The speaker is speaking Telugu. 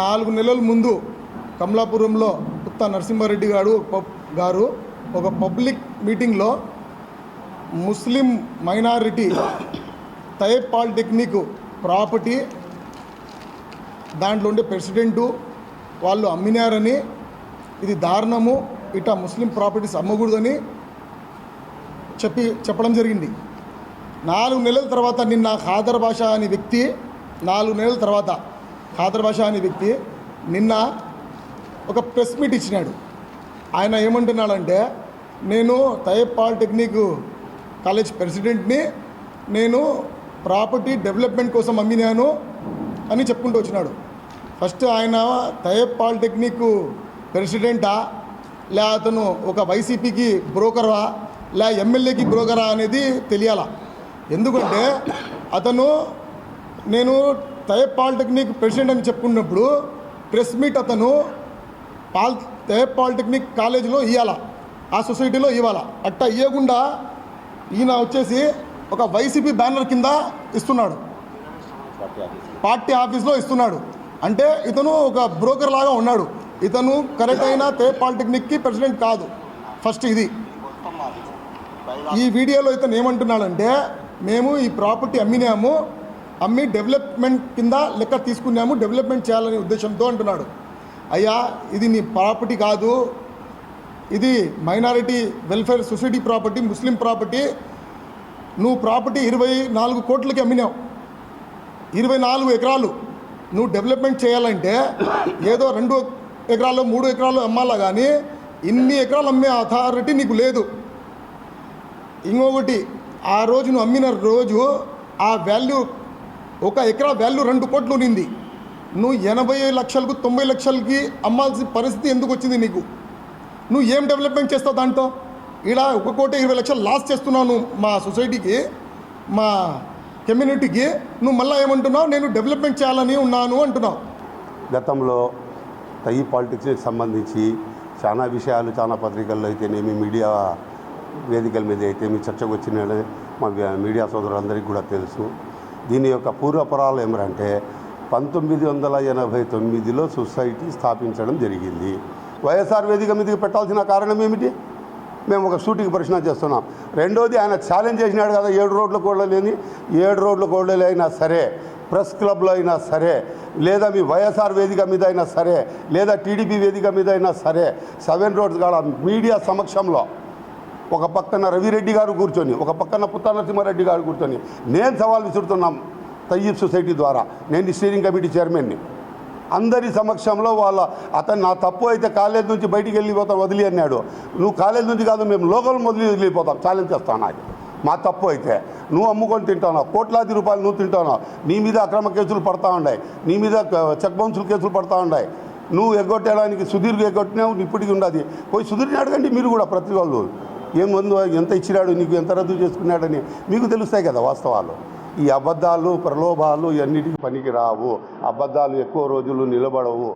4 నెలల ముందు కమలాపురంలో పుత్త నరసింహారెడ్డి గారు ఒక పబ్లిక్ మీటింగ్లో ముస్లిం మైనారిటీ తైయబ్ పాలిటెక్నిక్ ప్రాపర్టీ దాంట్లో ఉండే ప్రెసిడెంటు వాళ్ళు అమ్మినారని, ఇది దారుణము, ఇట ముస్లిం ప్రాపర్టీస్ అమ్మకూడదని చెప్పడం జరిగింది. 4 నెలల తర్వాత నిన్న ఖాదర్ బాషా అనే వ్యక్తి 4 నెలల తర్వాత ఖాదర్ బాషా అనే వ్యక్తి నిన్న ఒక ప్రెస్ మీట్ ఇచ్చినాడు. ఆయన ఏమంటున్నాడంటే, నేను తైయబ్ పాలిటెక్నిక్ కాలేజ్ ప్రెసిడెంట్ని, నేను ప్రాపర్టీ డెవలప్మెంట్ కోసం అమ్మినాను అని చెప్పుకుంటూ వచ్చినాడు. ఫస్ట్ ఆయన తైయబ్ పాలిటెక్నిక్ ప్రెసిడెంటా, లే అతను ఒక వైసీపీకి బ్రోకరా, లే ఎమ్మెల్యేకి బ్రోకరా అనేది తెలియాలా. ఎందుకంటే అతను నేను తైయబ్ పాలిటెక్నిక్ ప్రెసిడెంట్ అని చెప్పుకున్నప్పుడు ప్రెస్ మీట్ అతను తైయబ్ పాలిటెక్నిక్ కాలేజీలో ఇవ్వాలా, ఆ సొసైటీలో ఇవ్వాలా. అట్టా ఇవ్వకుండా ఈయన వచ్చేసి ఒక వైసీపీ బ్యానర్ కింద ఇస్తున్నాడు, పార్టీ ఆఫీస్లో ఇస్తున్నాడు. అంటే ఇతను ఒక బ్రోకర్ లాగా ఉన్నాడు. ఇతను కరెక్ట్ అయిన తైయబ్ పాలిటెక్నిక్కి ప్రెసిడెంట్ కాదు. ఫస్ట్ ఇది ఈ వీడియోలో ఇతను ఏమంటున్నాడంటే, మేము ఈ ప్రాపర్టీ అమ్మి డెవలప్మెంట్ కింద లెక్క తీసుకున్నాము, డెవలప్మెంట్ చేయాలనే ఉద్దేశంతో అంటున్నాడు. అయ్యా, ఇది నీ ప్రాపర్టీ కాదు, ఇది మైనారిటీ వెల్ఫేర్ సొసైటీ ప్రాపర్టీ, ముస్లిం ప్రాపర్టీ. నువ్వు ప్రాపర్టీ 24 కోట్లకి అమ్మినావు, 24 ఎకరాలు. నువ్వు డెవలప్మెంట్ చేయాలంటే ఏదో 2 ఎకరాలు 3 ఎకరాలు అమ్మాలా, కానీ ఇన్ని ఎకరాలు అమ్మే అథారిటీ నీకు లేదు. ఇంకొకటి, ఆ రోజు నువ్వు అమ్మిన రోజు ఆ వాల్యూ, 1 ఎకరా వాల్యూ 2 కోట్లు ఉన్నింది. నువ్వు 80 లక్షలకు 90 లక్షలకి అమ్మాల్సిన పరిస్థితి ఎందుకు వచ్చింది నీకు? నువ్వు ఏం డెవలప్మెంట్ చేస్తావు దాంతో? ఇలా 1,20,00,000 లాస్ చేస్తున్నావు మా సొసైటీకి, మా కమ్యూనిటీకి. నువ్వు మళ్ళీ ఏమంటున్నావు, నేను డెవలప్మెంట్ చేయాలని ఉన్నాను అంటున్నావు. గతంలో తైయబ్ పాలిటిక్స్కి సంబంధించి చాలా విషయాలు, చాలా పత్రికల్లో అయితేనేమి, మీడియా వేదికల మీద అయితే మీ చర్చకు వచ్చిన మా మీడియా సోదరులందరికీ కూడా తెలుసు. దీని యొక్క పూర్వపరాలు ఏమంటే 1989లో సొసైటీ స్థాపించడం జరిగింది. వైఎస్ఆర్ వేదిక మీదకి పెట్టాల్సిన కారణం ఏమిటి? మేము ఒక సూటికి ప్రశ్న చేస్తున్నాం. రెండోది, ఆయన ఛాలెంజ్ చేసినాడు కదా, 7 రోడ్ల కోడలేని, 7 రోడ్ల కోడలు అయినా సరే, ప్రెస్ క్లబ్లో అయినా సరే, లేదా మీ వైఎస్ఆర్ వేదిక మీద అయినా సరే, లేదా టీడీపీ వేదిక మీద అయినా సరే, 7 రోడ్స్ కాడ మీడియా సమక్షంలో ఒక పక్కన రవిరెడ్డి గారు కూర్చొని, ఒక పక్కన పుత్త నరసింహారెడ్డి గారు కూర్చొని నేను సవాల్ విసురుతున్నాం. తయ్యబ్ సొసైటీ ద్వారా నేను స్టీరింగ్ కమిటీ చైర్మన్ని, అందరి సమక్షంలో అతను నా తప్పు అయితే కాలేజ్ నుంచి బయటికి వెళ్ళిపోతాం వదిలి అన్నాడు. నువ్వు కాలేజ్ నుంచి కాదు, మేము లోకల్ వదిలిపోతాం, ఛాలెంజ్ చేస్తాను. నాకు మా తప్పు అయితే నువ్వు అమ్ముకొని తింటావు, కోట్లాది రూపాయలు నువ్వు తింటావు, నీ మీద అక్రమ కేసులు పడతా ఉన్నాయి, నీ మీద చెక్ బౌన్సులు కేసులు పడతా ఉన్నాయి. నువ్వు ఎగ్గొట్టడానికి సుధీర్కి ఎగ్గొట్టినావు, ఇప్పటికి ఉండదు. పోయి సుధీర్ని అడగండి మీరు కూడా, ప్రతి వాళ్ళు ఏముందో, ఎంత ఇచ్చినాడు నీకు, ఎంత రద్దు చేసుకున్నాడని మీకు తెలుస్తాయి కదా వాస్తవాలు. ఈ అబద్ధాలు, ప్రలోభాలు ఇవన్నిటికీ పనికి రావు. అబద్ధాలు ఎక్కువ రోజులు నిలబడవు.